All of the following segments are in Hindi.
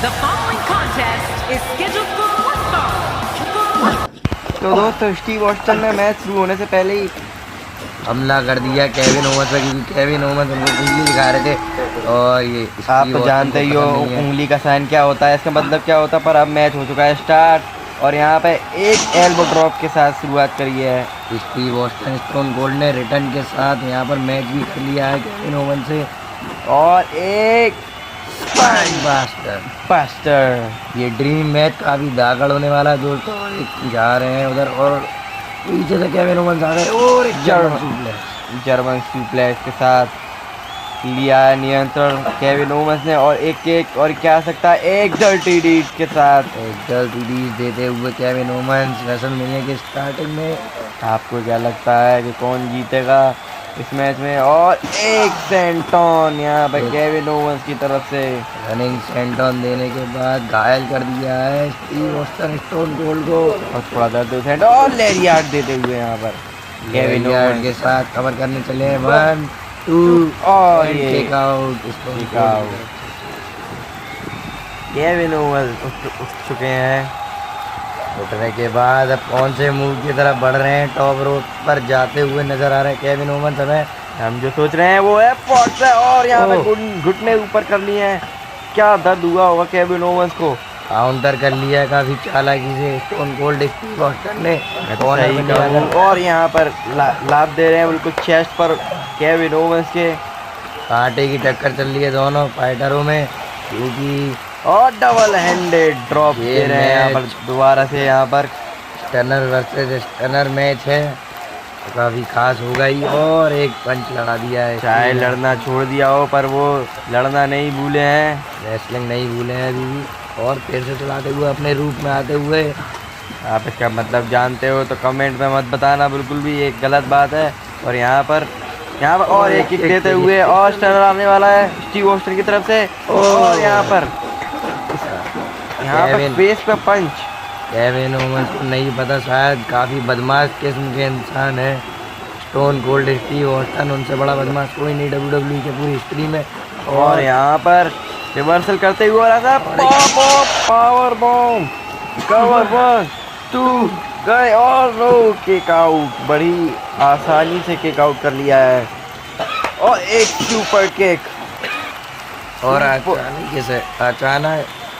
तो दोस्तों स्टीव ऑस्टिन ने मैच शुरू होने से पहले ही हमला कर दिया केविन ओवंस पर, क्योंकि केविन ओवंस उनको उंगली दिखा रहे थे। और ये आप तो जानते ही हो उंगली का साइन क्या होता है, इसका मतलब क्या होता है। पर अब मैच हो चुका है स्टार्ट और यहाँ पे एक एल्बो ड्रॉप के साथ शुरुआत करी है स्टीव ऑस्टिन। स्टोन कोल्ड ने रिटर्न के साथ यहाँ पर मैच भी कर लिया है केविन ओवंस से। और एक बास्टर ये ड्रीम मैच काफी दागड़ होने वाला है दोस्तों। जा रहे हैं उधर और पीछे से केविन ओवंस आ गए और एक जर्मन सुप्लेक्स के साथ लिया नियंत्रण केविन ओवंस ने। और एक और क्या सकता है, एक डर्टी डीड के साथ एक डर्टी डीड देते हुए केविन ओवंस रेसलमेनिया के स्टार्टिंग में। आपको क्या लगता है कि कौन जीतेगा इस मैच में? और एक सेंटोन यहाँ पे केविन ओवंस की तरफ से रनिंग सेंटोन देने के बाद घायल कर दिया है स्टीव ऑस्टिन स्टोन कोल्ड को। और थोड़ा दर्द सेंटोन और लैरियाट देते हुए यहाँ पर केविन ओवंस के साथ कवर करने चले हैं 1 2 और ये टेक आउट। केविन ओवंस उठ चुके हैं। उठने के बाद अब कौन से मूव की तरफ बढ़ रहे हैं? टॉप रोप पर जाते हुए नजर आ रहे हैं केविन ओवंस। हमें हम जो सोच रहे हैं वो है फॉक्स है और यहाँ पे घुटने ऊपर कर लिए हैं। क्या दर्द हुआ होगा केविन ओवंस को। काउंटर कर लिया काफी चालाकी से स्टोन कोल्ड स्टीव ऑस्टिन ने। और यहाँ पर लाभ दे रहे हैं बिल्कुल चेस्ट पर केविन ओवंस के। कांटे की टक्कर चल रही है दोनों फाइटरों में, क्योंकि और डबल हैंडेड ड्रॉप दे रहे हैं यहाँ पर दोबारा से। यहाँ पर स्टनर वर्सेस स्टनर मैच है तो काफ़ी खास हो गई। और एक पंच लड़ा दिया है। चाहे लड़ना छोड़ दिया हो पर वो लड़ना नहीं भूले हैं, रेसलिंग नहीं भूले हैं अभी भी। और फिर से चलाते हुए अपने रूप में आते हुए। आप इसका मतलब जानते हो तो कमेंट में मत बताना, बिल्कुल भी एक गलत बात है। और यहाँ पर और एक किक देते हुए और स्टनर आने वाला है स्टीव ऑस्टिन की तरफ से। और यहाँ पर फेस पे पंच। केविन ओवंस को नहीं पता, शायद काफ़ी बदमाश किस्म के इंसान है स्टोन कोल्ड स्टीव ऑस्टिन। उनसे बड़ा बदमाश कोई नहीं WWE के पूरी हिस्ट्री में। और यहाँ पर रिवर्सल करते हुए पावर बॉम्ब कवर 1 2 गए और नो किक आउट। बड़ी आसानी से किक आउट कर लिया है। और एक सुपर किक और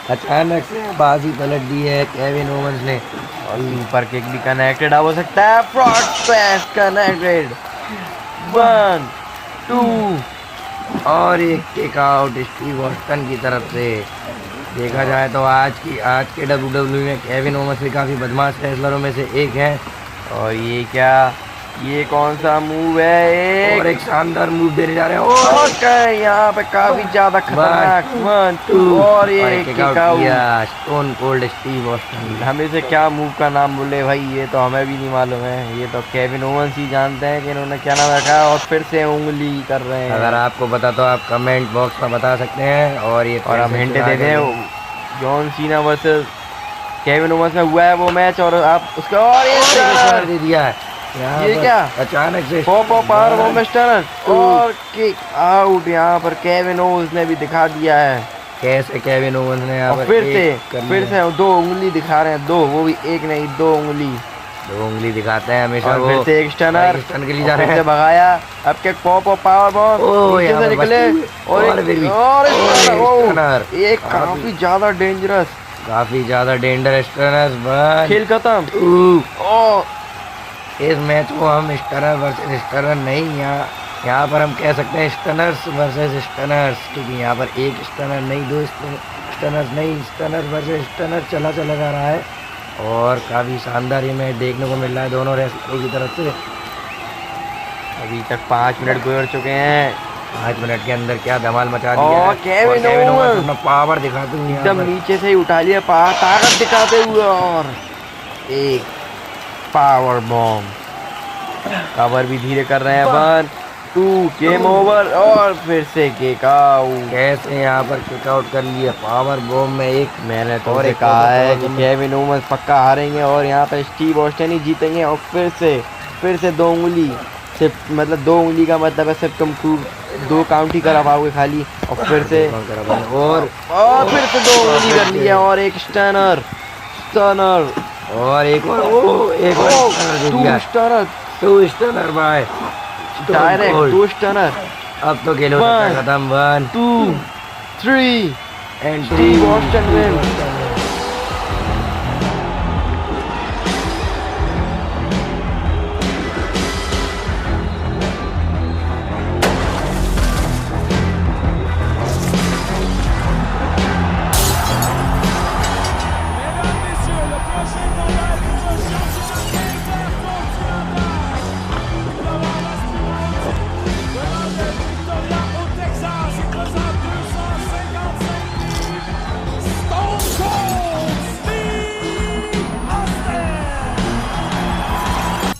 अचानक से बाजी पलट दी है केविन ओवंस ने। और सुपर किक भी कनेक्टेड हो सकता है। फ्रॉड स्पैश कनेक्टेड 1 2 और एक किक आउट स्टीव ऑस्टिन की तरफ से। देखा जाए तो आज के WWE में केविन ओवंस भी काफ़ी बदमाश रेसलरों में से एक है। और ये कौन सा मूव है? और एक शानदार मूव देने जा रहे हैं। और यहाँ पे काफी ज्यादा खतरनाक 1 2 और ये kick out stone cold Steve Austin. हम इसे क्या मूव का नाम बोले भाई, ये तो हमें भी नहीं मालूम है। ये तो केविन ओवंस ही जानते हैं कि इन्होंने क्या नाम रखा है। और फिर से उंगली कर रहे हैं। अगर आपको पता तो आप कमेंट बॉक्स में बता सकते हैं। और ये और हम हिंट देते हैं John Cena versus Kevin Owens में हुआ है वो मैच। और आप उसका और ये दे दिया है। ये क्या अचानक से पावर बॉम्ब स्टनर और किक आउट। यहाँ पर केविन ओवंस ने भी दिखा दिया है कैसे केविन ओवंस ने यहाँ पर फिर से 2 उंगली दिखा रहे हैं। 2 वो भी एक नहीं 2 उंगली दिखाते हैं हमेशा। और फिर से एक स्टनर स्टन के लिए जा रहे हैं। भगाया। अब क्या पावर बॉम्ब से निकले और एक काफी ज्यादा डेंजरस स्टनर। खेल खत्म। इस मैच को हम स्टनर वर्सेस स्टनर नहीं, यहाँ पर हम कह सकते हैं स्टनर्स वर्सेस स्टनर्स, क्योंकि यहाँ पर एक स्टनर नहीं 2 स्टनर्स नहीं, स्टनर वर्सेस स्टनर चला जा रहा है। और काफ़ी शानदार ये मैच देखने को मिल रहा है दोनों रेसलरों की तरफ से। अभी तक 5 मिनट गुजर चुके हैं। 5 मिनट के अंदर क्या धमाल मचा दिया है। केविन ओवंस अपना पावर दिखाते हुए एकदम नीचे से ही उठा लिया, ताकत दिखाते हुए। और एक पावर बॉम्ब कवर भी धीरे कर रहे हैं। 1 2 गेम ओवर। और फिर से किक आउट। कैसे यहाँ पर किक आउट कर लिया पावर बॉम्ब में एक। मैंने तो और कहा है कि केविन ओवंस पक्का हारेंगे और यहाँ पर स्टीव ऑस्टिन ही जीतेंगे। और फिर से 2 उंगली सिर्फ मतलब 2 उंगली का मतलब है सिर्फ तुम 2 काउंट ही करा पाओगे खाली, और फिर से और फिर से 2 उंगली कर लिया, और एक स्टनर स्टनर एक और एक और स्टनर दे 2 दिया। स्टनर 2 स्टनर भाई, डायरेक्ट 2 स्टनर। अब तो खेल हो सकता है खत्म। 1 2 3 एंड स्टीव ऑस्टिन विन।